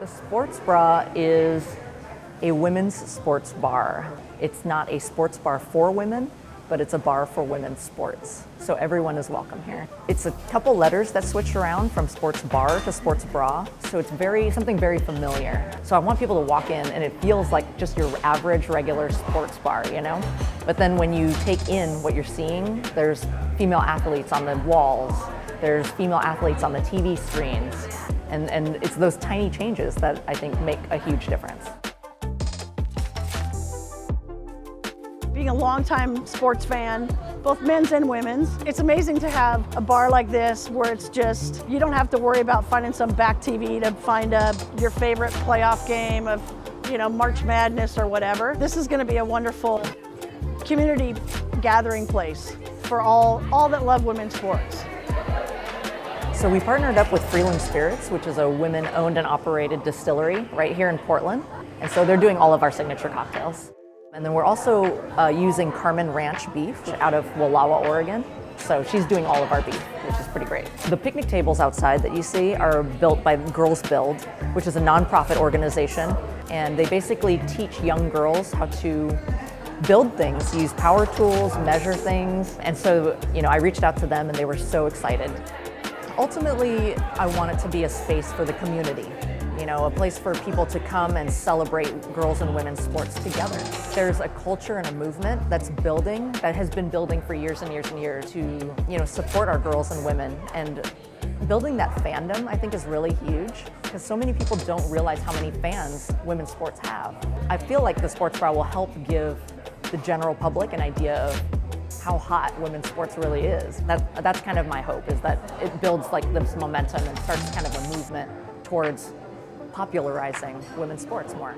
The Sports Bra is a women's sports bar. It's not a sports bar for women, but it's a bar for women's sports. So everyone is welcome here. It's a couple letters that switch around from sports bar to sports bra, so it's something very familiar. So I want people to walk in and it feels like just your average regular sports bar, you know? But then when you take in what you're seeing, there's female athletes on the walls, there's female athletes on the TV screens, and it's those tiny changes that I think make a huge difference. Being a longtime sports fan, both men's and women's, it's amazing to have a bar like this where it's just, you don't have to worry about finding some back TV to find your favorite playoff game of, you know, March Madness or whatever. This is going to be a wonderful community gathering place for all that love women's sports. So we partnered up with Freeland Spirits, which is a women-owned and operated distillery right here in Portland. And so they're doing all of our signature cocktails. And then we're also using Carmen Ranch beef out of Wallowa, Oregon. So she's doing all of our beef, which is pretty great. The picnic tables outside that you see are built by Girls Build, which is a nonprofit organization. And they basically teach young girls how to build things, use power tools, measure things. And so, you know, I reached out to them and they were so excited. Ultimately, I want it to be a space for the community. You know, a place for people to come and celebrate girls and women's sports together. There's a culture and a movement that's building, that has been building for years and years and years to, you know, support our girls and women. And building that fandom, I think, is really huge because so many people don't realize how many fans women's sports have. I feel like the Sports Bra will help give the general public an idea of how hot women's sports really is. That's kind of my hope, is that it builds like this momentum and starts kind of a movement towards popularizing women's sports more.